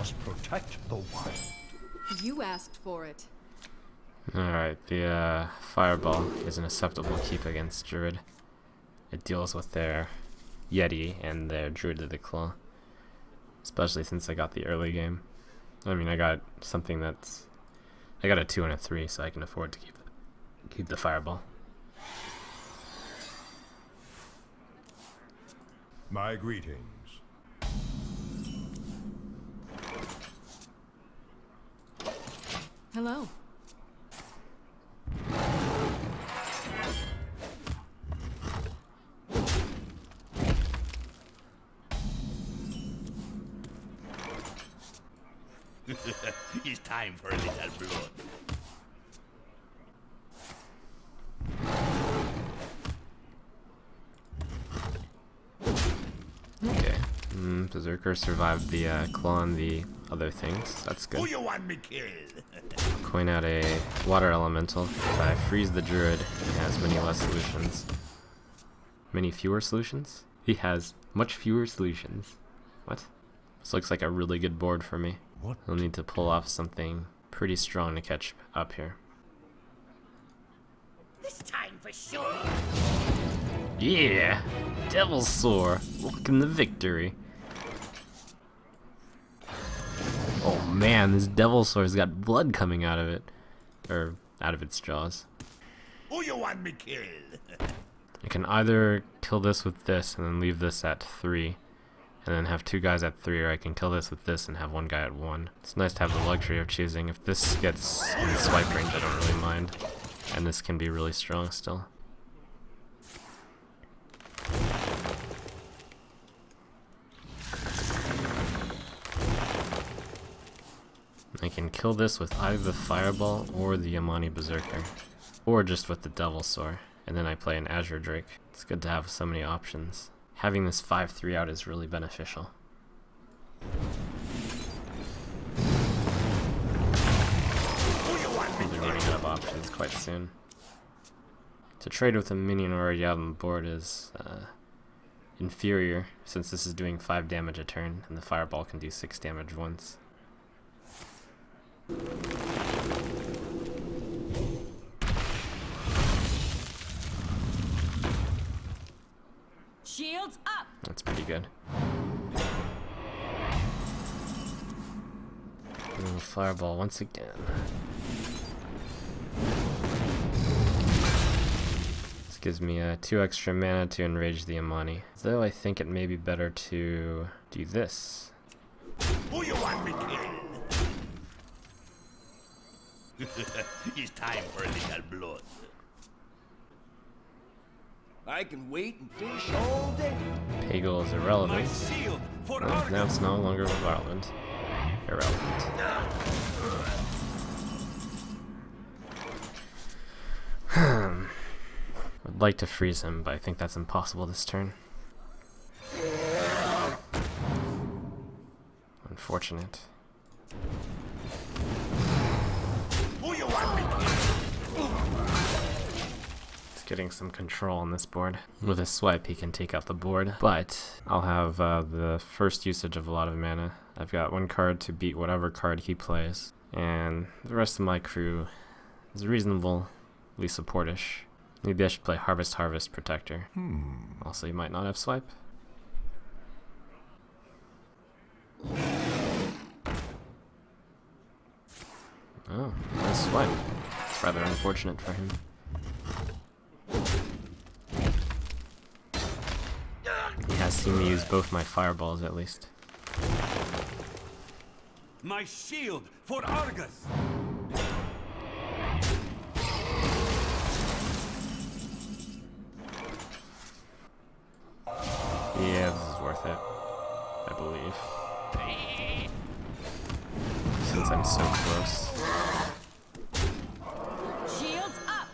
must protect the wild. You asked for it. Alright, the Fireball is an acceptable keep against Druid. It deals with their Yeti and their Druid of the Claw. Especially since I got the early game. I mean, I got something that's... I got a 2 and a 3, so I can afford to keep the Fireball. My greetings. Hello. It's time for a little blood. Okay. Berserker survived the claw and the other things. That's Who good. you want me kill? Coin out a water elemental. If I freeze the Druid, he has many less solutions. Many fewer solutions? He has much fewer solutions. What? This looks like a really good board for me. What? I'll need to pull off something pretty strong to catch up here. This time for sure. Yeah! Devil's Sore! Welcome to victory! Oh man, this Devil's Sore's got blood coming out of it. Or, out of its jaws. Who you want me kill? I can either kill this with this and then leave this at 3. And then have 2 guys at 3, or I can kill this with this and have 1 guy at 1. It's nice to have the luxury of choosing. If this gets in swipe range, I don't really mind. And this can be really strong still. I can kill this with either the Fireball or the Yamani Berserker. Or just with the Devil's Sore. And then I play an Azure Drake. It's good to have so many options. Having this 5-3 out is really beneficial. I'll be running out of options quite soon. To trade with a minion already out on the board is inferior, since this is doing 5 damage a turn, and the Fireball can do 6 damage once. Shields up. That's pretty good. Ooh, Fireball once again. This gives me 2 extra mana to enrage the Amani. Though I think it may be better to do this. Who you want me kill? It's time for a little blood. I can wait and fish all day. Pagel is irrelevant. Shield for Well, now it's no longer irrelevant. I'd like to freeze him, but I think that's impossible this turn. Unfortunate. Who you want me kill? Getting some control on this board. With a swipe he can take out the board, but I'll have the first usage of a lot of mana. I've got 1 card to beat whatever card he plays, and the rest of my crew is reasonably supportish. Maybe I should play Harvest Protector. Also, you might not have swipe. Oh, no swipe. It's rather unfortunate for him. He has seen me use both my Fireballs at least. My shield for Argus. Yeah, this is worth it. I believe. Since I'm so close. Shields up.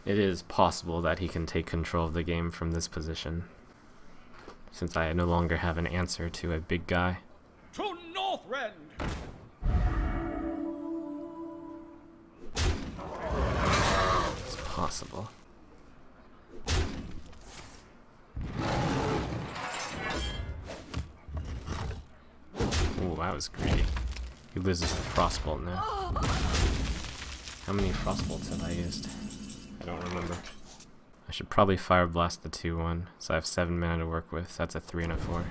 It is possible that he can take control of the game from this position, since I no longer have an answer to a big guy. To Northrend! It's possible. that was greedy. He loses the Frostbolt now. How many Frostbolts have I used? I don't remember. I should probably Fire Blast the 2-1, so I have 7 mana to work with. That's a 3 and a 4.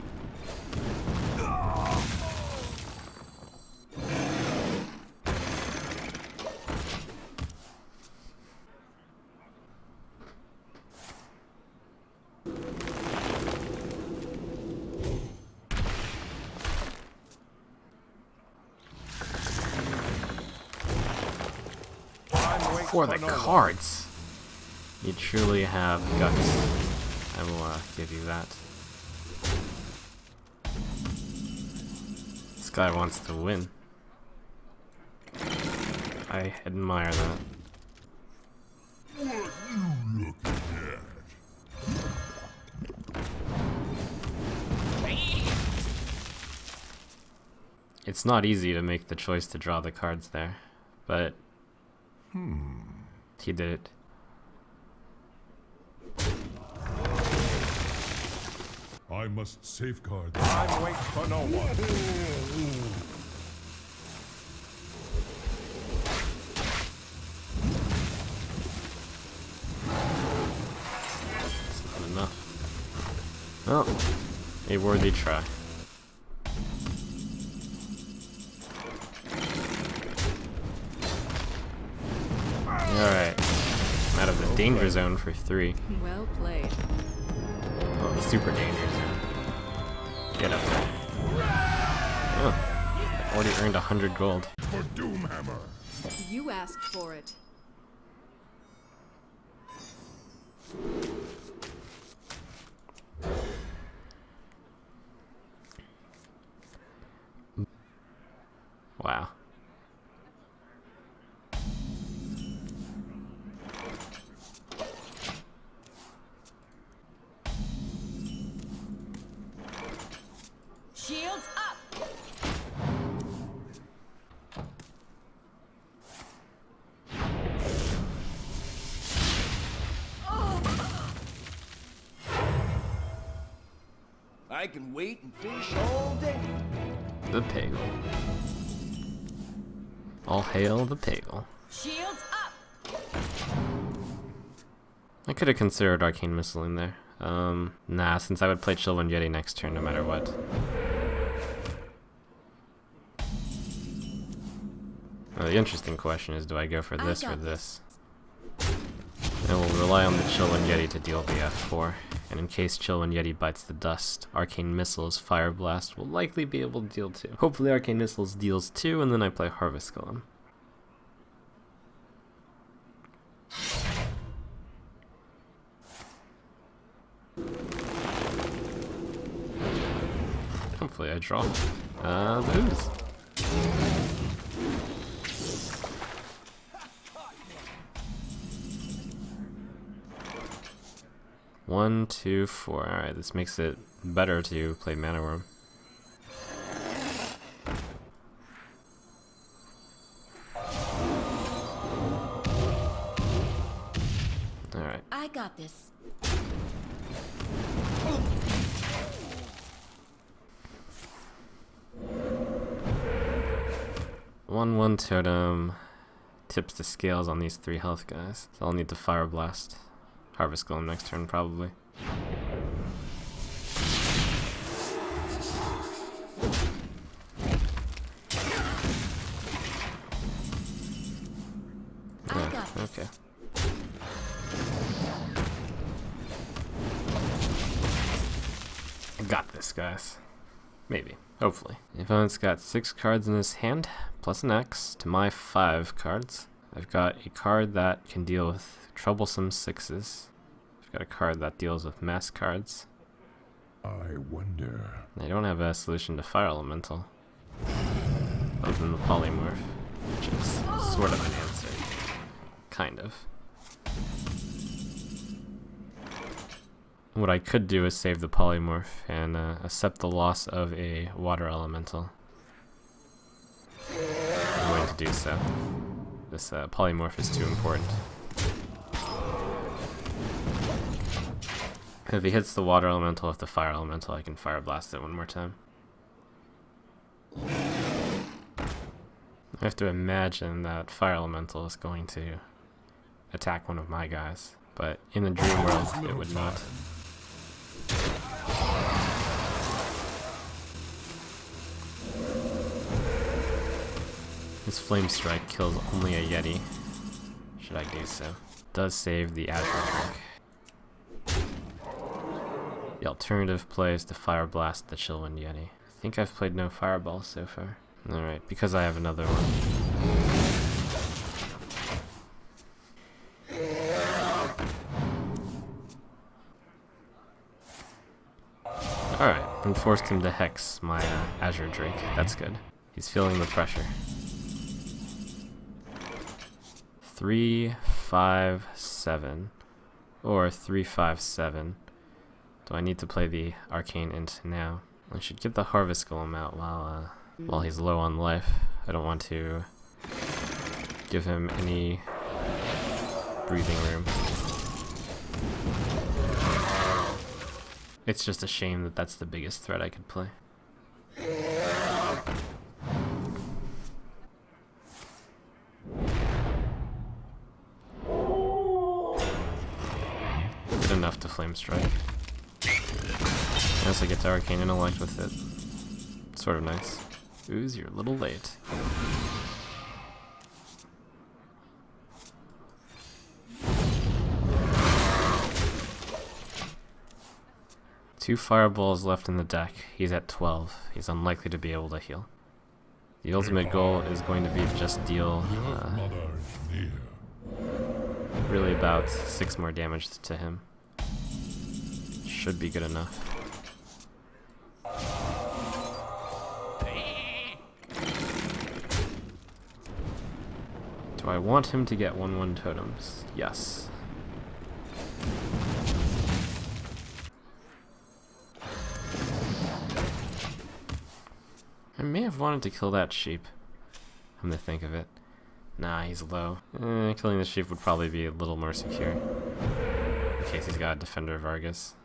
For the cards, you truly have guts. I will give you that. This guy wants to win. I admire that. It's not easy to make the choice to draw the cards there, but he did it. I must safeguard. Time waits for no one. That's not enough. Oh, a worthy try. Alright, I'm out of the danger zone for 3. Well played. Oh, the super danger zone. Get up there. Oh, I already earned 100 gold. For Doomhammer. You asked for it. Wow. Shields up! I can wait and fish all day. The Pagel. All hail the Pagel. Shields up! I could have considered Arcane Missile in there. Nah, since I would play Chillwind Yeti next turn no matter what. The interesting question is, do I go for this or this? I will rely on the Chillwind Yeti to deal the F4, and in case Chillwind Yeti bites the dust, Arcane Missile's Fire Blast will likely be able to deal 2. Hopefully Arcane Missile's deals 2, and then I play Harvest Golem. Hopefully I draw. Lose. One, two, 4. Alright, this makes it better to play Mana Worm. Alright. I got this. One totem tips the scales on these 3 health guys. So I'll need to Fire Blast. Harvest Golem next turn, probably. Yeah, okay. I got this, guys. Maybe. Hopefully. The opponent's got 6 cards in his hand, plus an X to my 5 cards. I've got a card that can deal with troublesome 6s. I've got a card that deals with mass cards. I wonder. I don't have a solution to Fire Elemental, other than the Polymorph, which is sort of an answer. Kind of. What I could do is save the Polymorph and accept the loss of a Water Elemental. I'm going to do so. This Polymorph is too important. If he hits the Water Elemental with the Fire Elemental, I can Fire Blast it one more time. I have to imagine that Fire Elemental is going to attack one of my guys, but in the dream world it would not. His Flame Strike kills only a Yeti, should I do so. Does save the Azure Drink. The alternative play is to Fire Blast the Chillwind Yeti. I think I've played no Fireball so far. Alright, because I have another one. Alright, and forced him to Hex my Azure Drake. That's good. He's feeling the pressure. 3, 5, 7. Or 3, 5, 7. Do I need to play the Arcane Int now? I should get the Harvest Golem out while he's low on life. I don't want to give him any breathing room. It's just a shame that that's the biggest threat I could play. Good enough to Flame Strike. I also get to Arcane Intellect with it. Sort of nice. Ooze, you're a little late. Two fireballs left in the deck. He's at 12. He's unlikely to be able to heal. The ultimate goal is going to be to just deal really about 6 more damage to him. Should be good enough. Do I want him to get 1/1 totems? Yes. I may have wanted to kill that sheep, come to think of it. Nah, he's low. Killing the sheep would probably be a little more secure, in case he's got a Defender Vargas.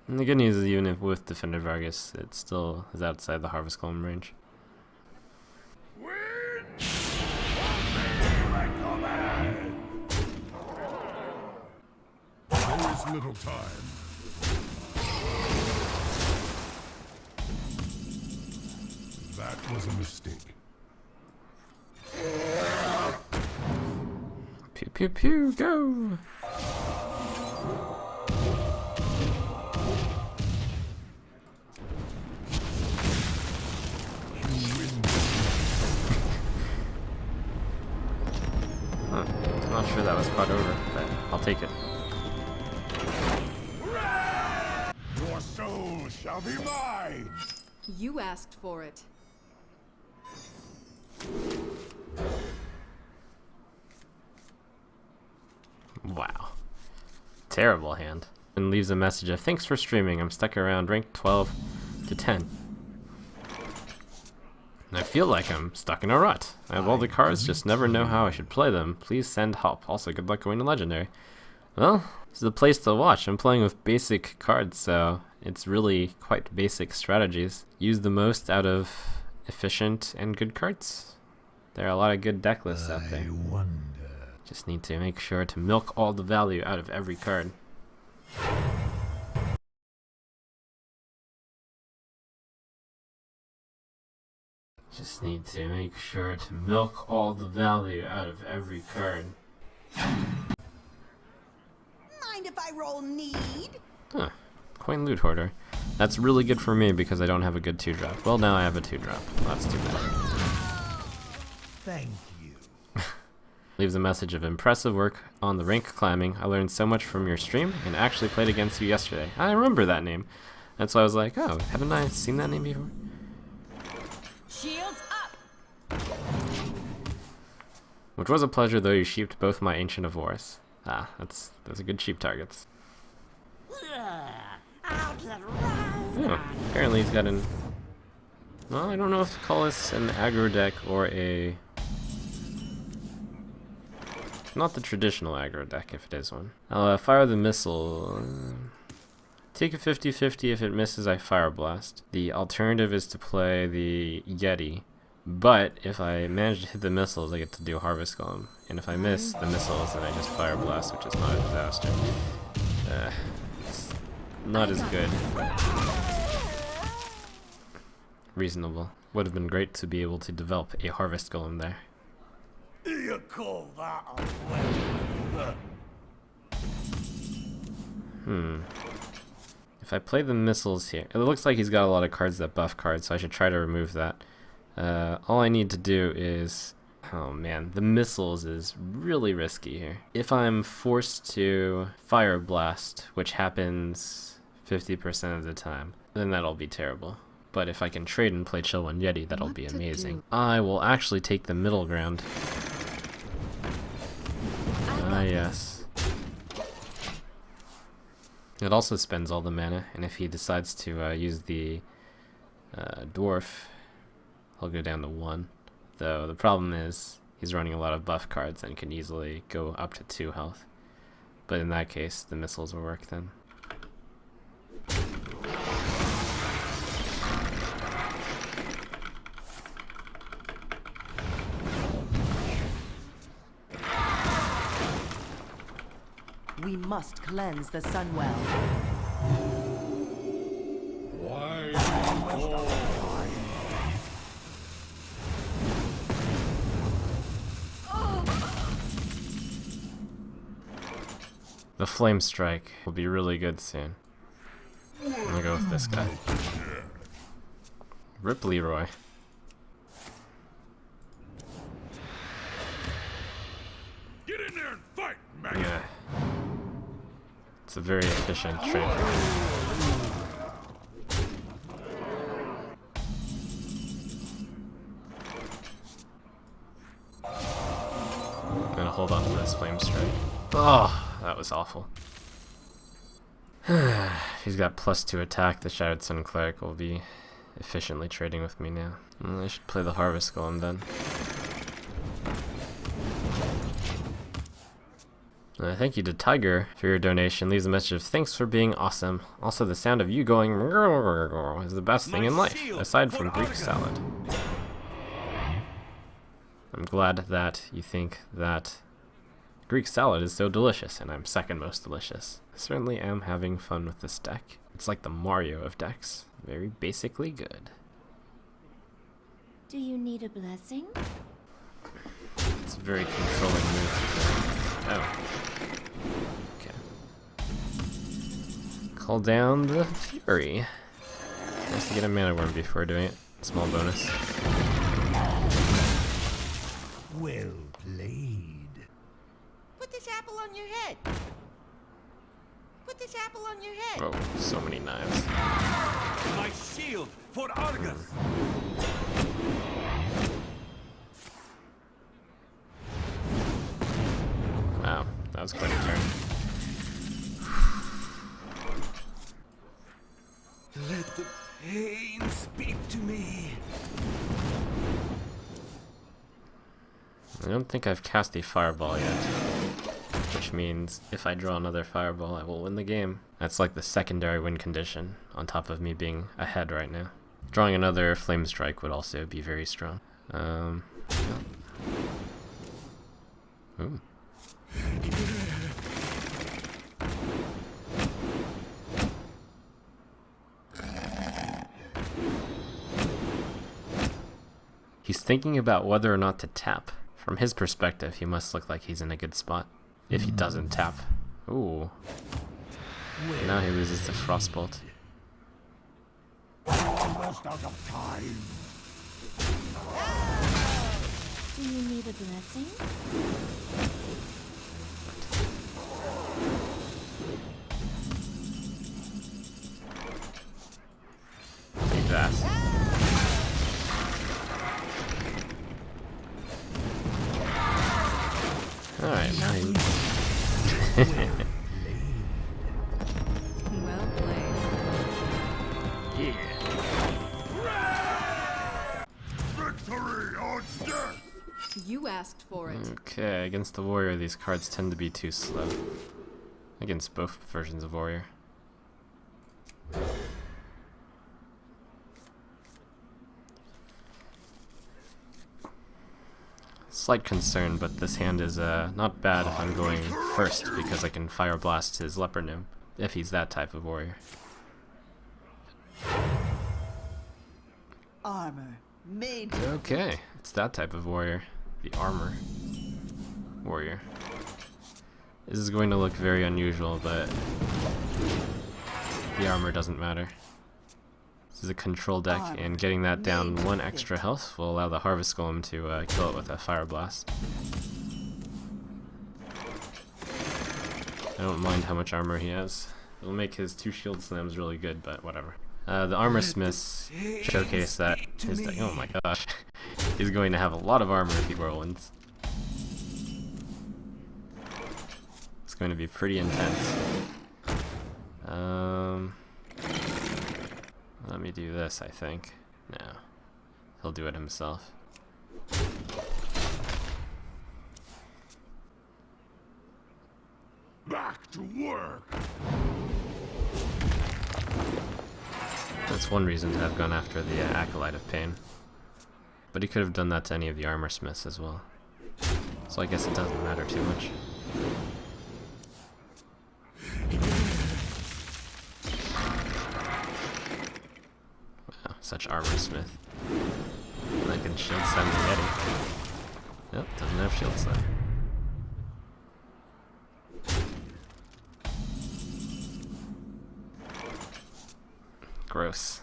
And the good news is, even if with Defender Vargas, it still is outside the Harvest Golem range. There is little time. That was a mistake. Pew pew pew, go! I'm not sure that was caught over, but I'll take it. Your soul shall be mine! You asked for it. Wow. Terrible hand. And leaves a message of thanks for streaming. I'm stuck around rank 12 to 10. And I feel like I'm stuck in a rut. I have all the cards, just never know how I should play them. Please send help. Also, good luck going to Legendary. Well, this is the place to watch. I'm playing with basic cards, so it's really quite basic strategies. Use the most out of efficient and good cards. There are a lot of good deck lists out there. Just need to make sure to milk all the value out of every card. Just need to make sure to milk all the value out of every card. Mind if I roll need? Huh. Coin Loot Hoarder. That's really good for me because I don't have a good 2-drop. Well, now I have a 2-drop. Well, that's too bad. Thank you. Leaves a message of impressive work on the rank climbing. I learned so much from your stream and actually played against you yesterday. I remember that name. That's why I was like, oh, haven't I seen that name before? Shields up! Which was a pleasure, though you sheeped both my Ancient of Wars. Ah, those are good sheep targets. Oh, apparently he's got an... Well, I don't know if to call this an aggro deck or a... Not the traditional aggro deck, if it is one. I'll fire the missile. take a 50-50. If it misses, I Fire Blast. The alternative is to play the Yeti, but if I manage to hit the missiles, I get to do Harvest Golem. And if I miss the missiles, then I just Fire Blast, which is not a disaster. It's not as good. Reasonable. Would have been great to be able to develop a Harvest Golem there. You call that a weapon? If I play the missiles here, it looks like he's got a lot of cards that buff cards, so I should try to remove that. All I need to do is... Oh man, the missiles is really risky here. If I'm forced to Fire Blast, which happens 50% of the time, then that'll be terrible. But if I can trade and play Chill One Yeti, that'll be amazing. I will actually take the middle ground. Ah, yes. It also spends all the mana, and if he decides to use the dwarf, he'll go down to 1. Though the problem is he's running a lot of buff cards and can easily go up to 2 health. But in that case, the missiles will work then. We must cleanse the Sunwell. The Flame Strike will be really good soon. I'm gonna go with this guy. Rip Leroy. Get in there and fight, man. Yeah. It's a very efficient trade. I'm gonna hold on to this Flame Strike. Oh, that was awful. He's got +2 attack. The Shattered Sun Cleric will be efficiently trading with me now. I should play the Harvest Golem then. Thank you to Tiger for your donation. Leaves a message of thanks for being awesome. Also, the sound of you going is the best thing in life, aside from Greek salad. I'm glad that you think that Greek salad is so delicious, and I'm second most delicious. I certainly am having fun with this deck. It's like the Mario of decks. Very basically good. Do you need a blessing? It's a very controlling move. Oh. Okay. Call down the Fury. Nice to get a mana worm before doing it. Small bonus. Well played. Put this apple on your head. Put this apple on your head. Oh, so many knives. My shield for Argus. Wow, that was quite a turn. Let the pain speak to me. I don't think I've cast a fireball yet, which means if I draw another fireball, I will win the game. That's like the secondary win condition, on top of me being ahead right now. Drawing another Flame Strike would also be very strong. Yeah. Ooh. He's thinking about whether or not to tap. From his perspective, he must look like he's in a good spot. If he doesn't tap. Ooh. Now he loses to Frostbolt. Almost out of time. Do you need a blessing? Take that. Alright, now he... Well played. Yeah. Victory or death! You asked for it. Okay, against the Warrior, these cards tend to be too slow. Against both versions of Warrior. Slight concern, but this hand is not bad if I'm going first, because I can Fire Blast his Leper Gnome, if he's that type of warrior. Armor made. Okay, it's that type of warrior. The armor warrior. This is going to look very unusual, but the armor doesn't matter. This is a control deck, and getting that down 1 extra health will allow the Harvest Golem to kill it with a Fire Blast. I don't mind how much armor he has. It'll make his 2 shield slams really good, but whatever. The Armor Smiths showcase that his deck, oh my gosh, he's going to have a lot of armor if he whirlwinds. It's going to be pretty intense. Let me do this, I think. No. He'll do it himself. Back to work. That's one reason to have gone after the Acolyte of Pain. But he could have done that to any of the Armor Smiths as well. So I guess it doesn't matter too much. Wow, such Armor Smith. And I can Shield Slam the Yeti. Nope, doesn't have Shield Slam. Gross.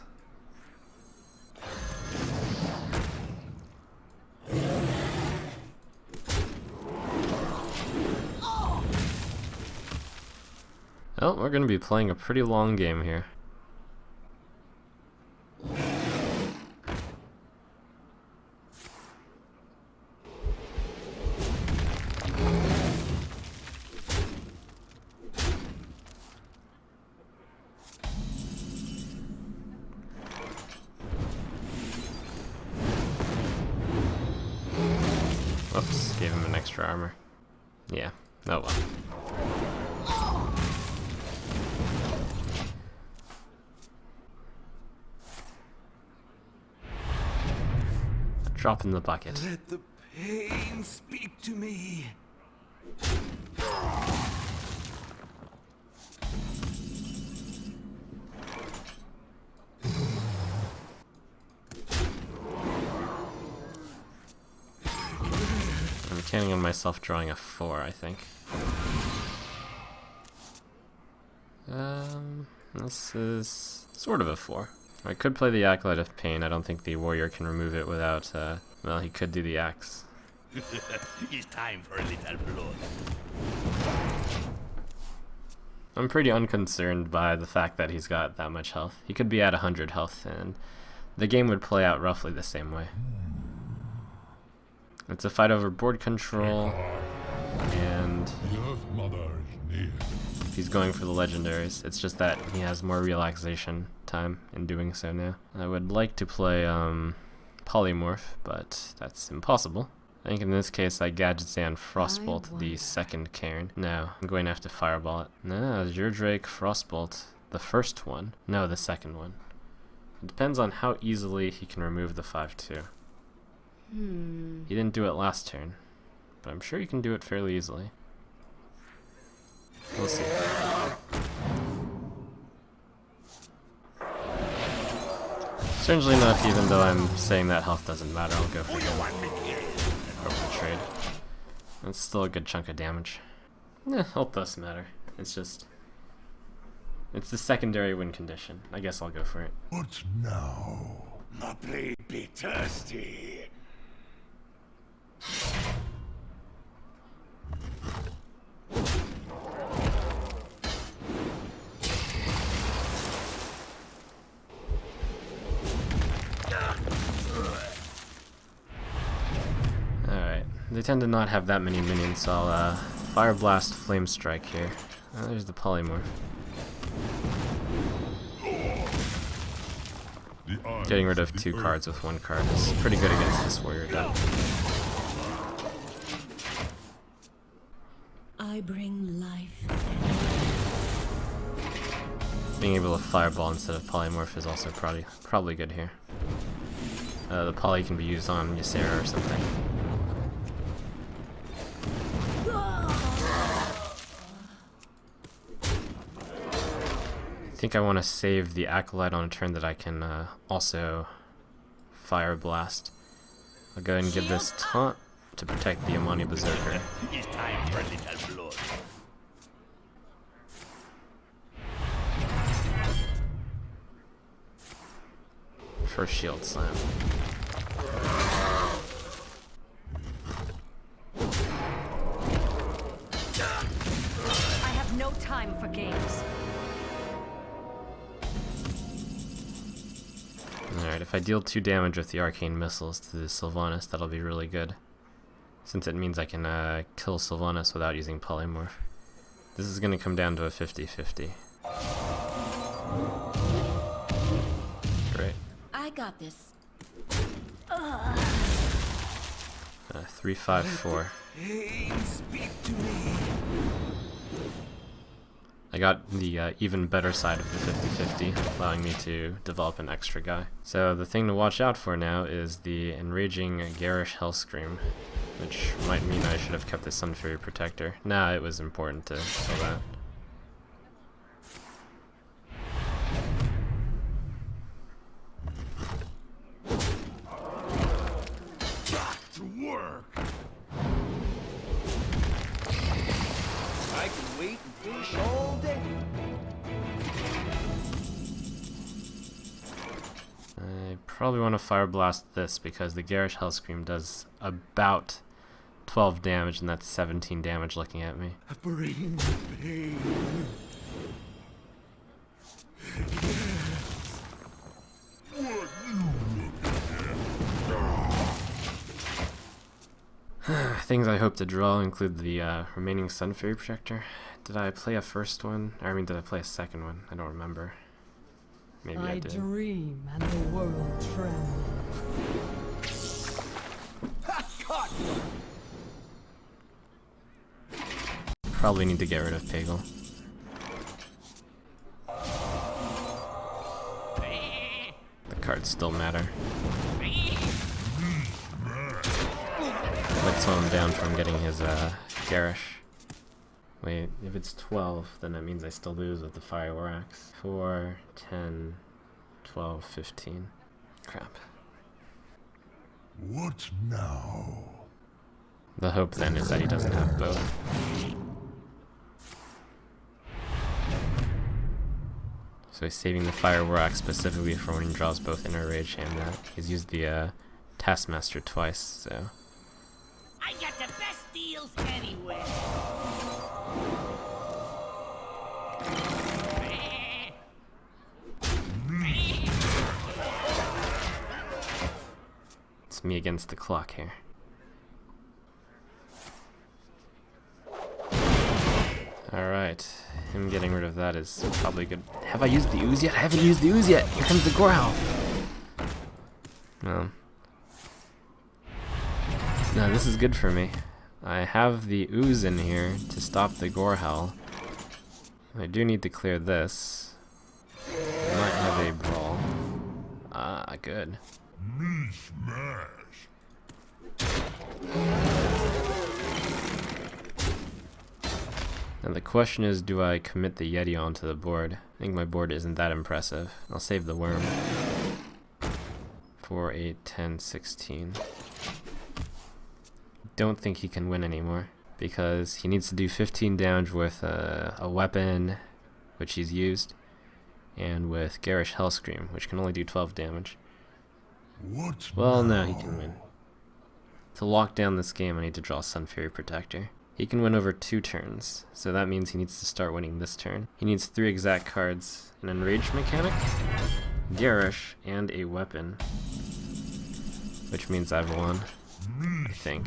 Oh, we're going to be playing a pretty long game here. Whoops, gave him an extra armor. Yeah, oh well. Drop in the bucket. Let the pain speak to me. I'm counting on myself drawing a 4, I think. This is sort of a 4. I could play the Acolyte of Pain. I don't think the warrior can remove it without, well, he could do the axe. It's time for a little blood. I'm pretty unconcerned by the fact that he's got that much health. He could be at 100 health, and the game would play out roughly the same way. It's a fight over board control, and The Earth Mother is near. he's going for the legendaries. It's just that he has more relaxation time in doing so now. I would like to play Polymorph, but that's impossible. I think in this case I Gadgetzan Frostbolt the second Cairn. No, I'm going to have to Fireball it. No, your Drake Frostbolt, the first one. No, the second one. It depends on how easily he can remove the 5/2. He didn't do it last turn, but I'm sure he can do it fairly easily. We'll see. Strangely enough, even though I'm saying that health doesn't matter, I'll go for the trade. That's still a good chunk of damage. Health does matter. It's just... it's the secondary win condition. I guess I'll go for it. What now? My blade be thirsty. Alright, they tend to not have that many minions, so I'll Fire Blast Flame Strike here. Oh, there's the Polymorph. Getting rid of 2 cards with 1 card is pretty good against this warrior deck. I bring life. Being able to fireball instead of polymorph is also probably good here. The poly can be used on Ysera or something. I think I want to save the Acolyte on a turn that I can also Fire Blast. I'll go ahead and give this taunt to protect the Amani Berserker. It's time for a little blood. First shield slam. I have no time for games. Alright, if I deal 2 damage with the Arcane Missiles to the Sylvanas, that'll be really good. Since it means I can kill Sylvanas without using Polymorph. This is going to come down to a 50-50. Great. I got this. 3-5-4. I got the even better side of the 50-50, allowing me to develop an extra guy. So the thing to watch out for now is the Enraging Garish Hellscream, which might mean I should have kept the Sun Fury Protector. Nah, it was important to kill that. To work. I can wait and fish all day. I probably want to Fire Blast this because the Garish Hellscream does about 12 damage, and that's 17 damage looking at me. Bring pain. Things I hope to draw include the remaining Sun Fury Protector. Did I play a first one? I mean, did I play a second one? I don't remember. Maybe I did. dream and the world trembles. Probably need to get rid of Pagel. The cards still matter. Let's slow him down from getting his Garish. Wait, if it's 12, then that means I still lose with the Fire War Axe. 4, 10, 12, 15. Crap. What now? The hope then is that he doesn't have both. So he's saving the Fire War Axe specifically for when he draws both Inner Rage and that. He's used the Taskmaster twice, so... I got the best deals anywhere. It's me against the clock here. Alright, him getting rid of that is probably good. Have I used the ooze yet? I haven't used the ooze yet! Here comes the Gorehowl! No. No, this is good for me. I have the ooze in here to stop the Gorehowl. I do need to clear this. I might have a brawl. Ah, good. Me smash. Now the question is, do I commit the Yeti onto the board? I think my board isn't that impressive. I'll save the worm. 4, 8, 10, 16. Don't think he can win anymore because he needs to do 15 damage with a weapon, which he's used, and with Garish Hellscream, which can only do 12 damage. What Well, no, now? he can win. To lock down this game, I need to draw Sun Fury Protector. He can win over 2 turns, so that means he needs to start winning this turn. He needs 3 exact cards, an Enraged mechanic, Garish, and a weapon, which means I've won, I think.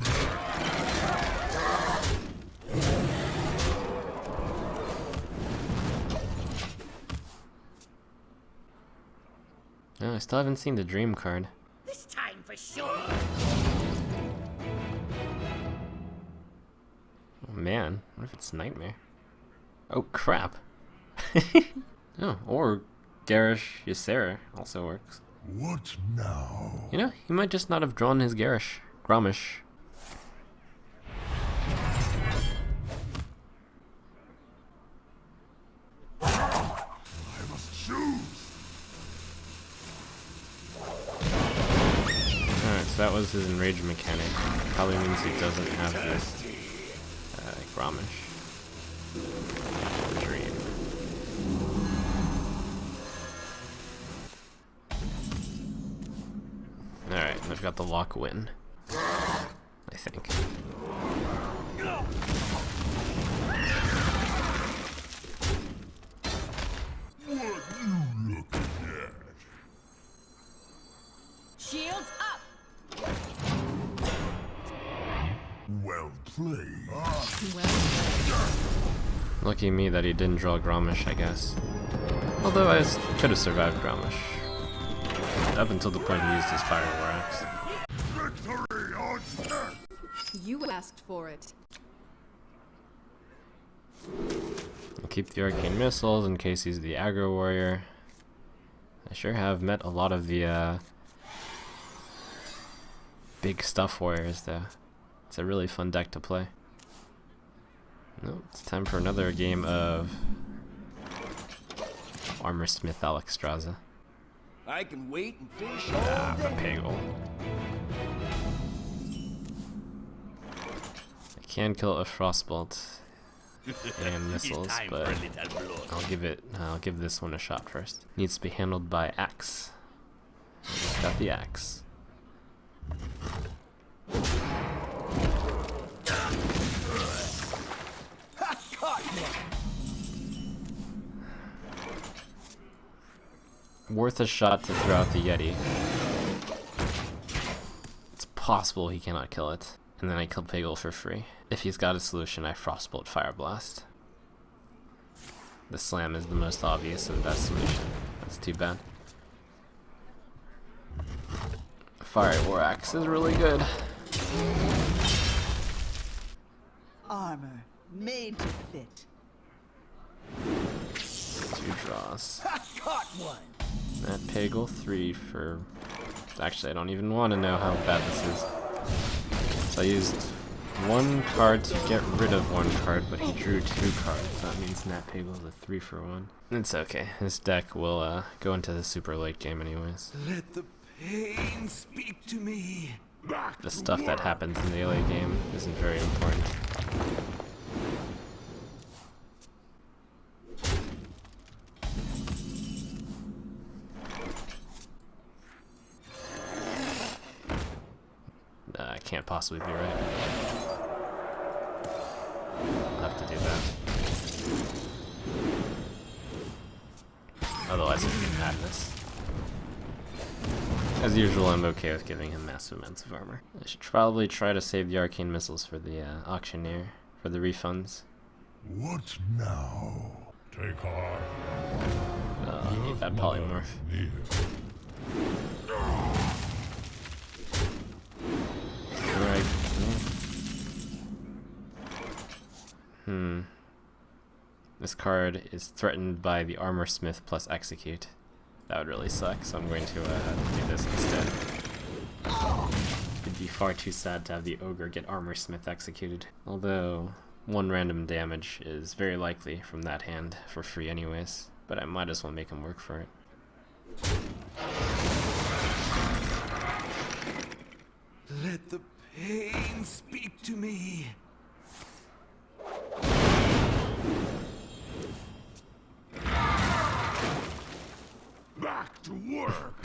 Oh, I still haven't seen the Dream card. This time for sure. Oh man, what if it's Nightmare? Oh crap. Oh, or Garish Ysera also works. What now? You know, he might just not have drawn his Garish. Gromish. I must choose. Alright, so that was his enrage mechanic. Probably means he doesn't have this Gromish. Dream. Alright, I've got the lock win. I think. What you looking at? Shields up! Well played. Well, Lucky me that he didn't draw Gromish, I guess. Although I could have survived Gromish. Up until the point he used his Fire War Axe. Victory on death. you asked for it. I'll keep the Arcane Missiles in case he's the aggro warrior. I sure have met a lot of the big stuff warriors though. It's a really fun deck to play. Nope, it's time for another game of Armor Smith Alexstrasza. I can wait and fish all Ah, day. Peggle. I can kill it with Frostbolt and missiles, It's time but for a little blood. I'll give this one a shot first. Needs to be handled by axe. Just got the axe. Worth a shot to throw out the Yeti. It's possible he cannot kill it. And then I kill Peggle for free. If he's got a solution, I Frostbolt Fire Blast. The slam is the most obvious and best solution. That's too bad. Fire War Axe is really good. Armor made to fit. 2 draws. Caught one. That Peggle 3 for... Actually, I don't even want to know how bad this is. So I used 1 card to get rid of 1 card, but he drew 2 cards. That means Nat Peggle is a 3 for 1. It's okay. This deck will go into the super late game anyways. Let the pain speak to me. The stuff that happens in the late game isn't very important. I can't possibly be right. I'll have to do that. Otherwise it'd be madness. As usual, I'm okay with giving him massive amounts of armor. I should probably try to save the arcane missiles for the auctioneer, for the refunds. What now? Take heart. I need that polymorph. Near. Alright. This card is threatened by the Armor Smith plus Execute. That would really suck, so I'm going to do this instead. It'd be far too sad to have the Ogre get Armor Smith executed. Although, 1 random damage is very likely from that hand for free anyways, but I might as well make him work for it. Let the pain speak to me. Back to work.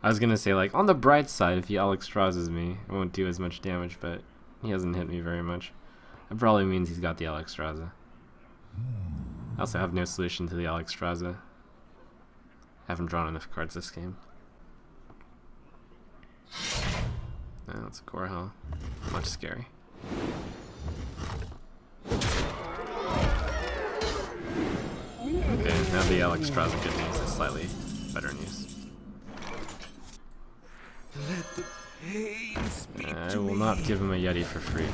I was gonna say, like, on the bright side, if he Alexstrasza's me, it won't do as much damage, but he hasn't hit me very much. That probably means he's got the Alexstrasza. I also have no solution to the Alexstrasza. Haven't drawn enough cards this game. Oh, that's a Gorehell. Much scary. Okay, now the Alexstrasza good news is slightly better news. I will not give him a Yeti for free.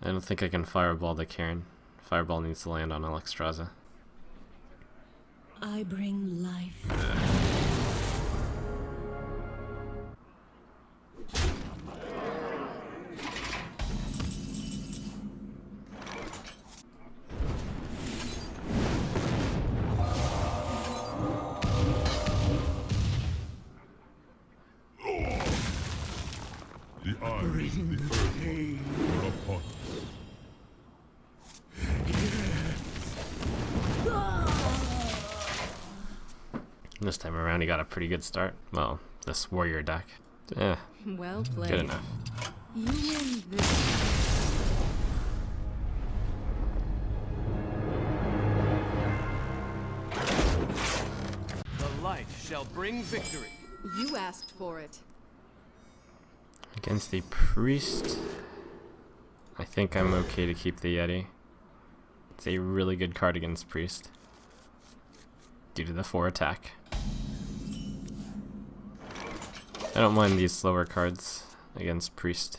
I don't think I can Fireball the Cairn. Fireball needs to land on Alexstrasza. I bring life. The eyes of the earth are upon us. This time around he got a pretty good start. Well, this warrior deck. Yeah, Well played. good enough. You win this. The light shall bring victory. You asked for it. Against the priest, I think I'm okay to keep the Yeti. It's a really good card against priest due to the 4 attack. I don't mind these slower cards against priest.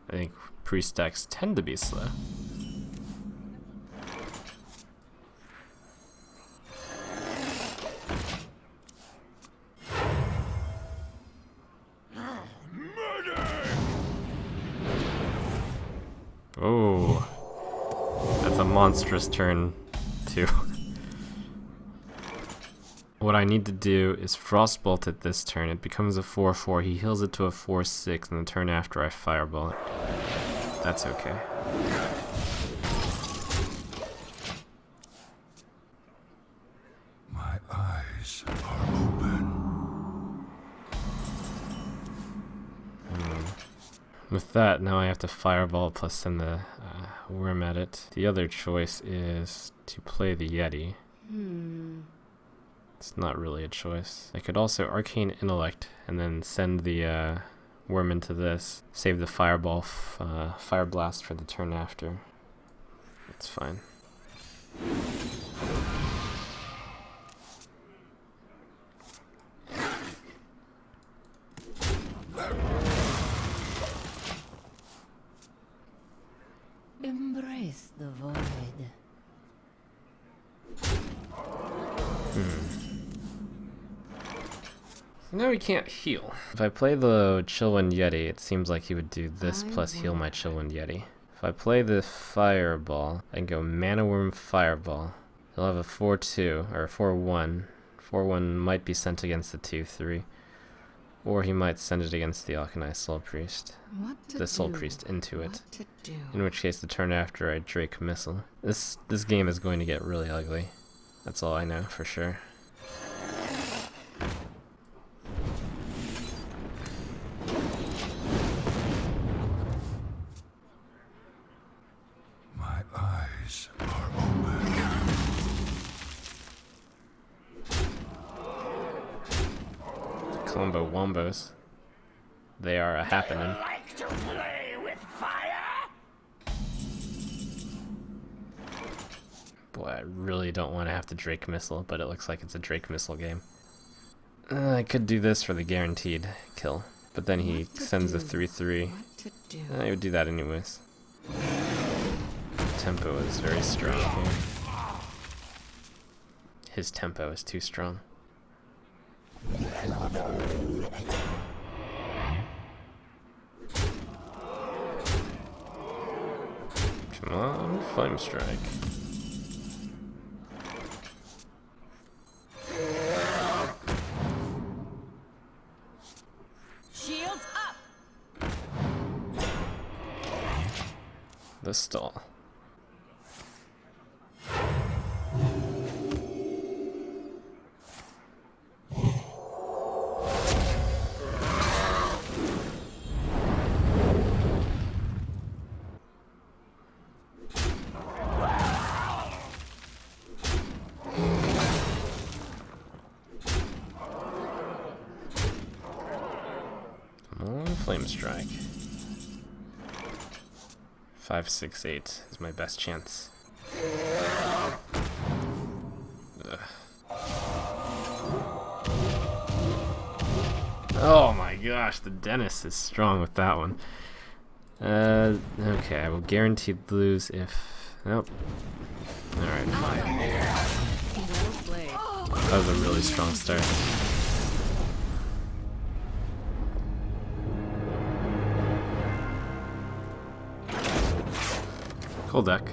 I think priest decks tend to be slow. Oh, that's a monstrous turn too. What I need to do is Frostbolt it this turn. It becomes a 4/4. He heals it to a 4/6, and the turn after I Fireball it. That's okay. My eyes are open. With that, now I have to Fireball plus send the Worm at it. The other choice is to play the Yeti. It's not really a choice. I could also Arcane Intellect and then send the Worm into this. Save the Fireball, Fire Blast for the turn after. It's fine. Embrace the void. So now he can't heal. If I play the Chillwind Yeti, it seems like he would do this plus heal my Chillwind Yeti. If I play the Fireball, I can go Mana Worm Fireball. He'll have a 4/2, or a 4/1. 4/1 might be sent against the 2/3. Or he might send it against the Alchemized Soul Priest. What to The Soul do? Priest into it. What to do? In which case the turn after I Drake Missile. This game is going to get really ugly. That's all I know for sure. My eyes are open. Columbo Wombos. They are a happening. Like to play with fire? Boy, I really don't want to have to Drake Missile, but it looks like it's a Drake Missile game. I could do this for the guaranteed kill, but then he sends a 3/3. What to do? I would do that anyways. Tempo is very strong here. His tempo is too strong. Come on, Flame Strike. Shields up! The stall. Flame Strike. 5, 6, 8 is my best chance. Ugh. Oh my gosh, the Dennis is strong with that one. Okay, I will guaranteed lose if... Nope. Alright, fine. Well played. That was a really strong start. Cool deck.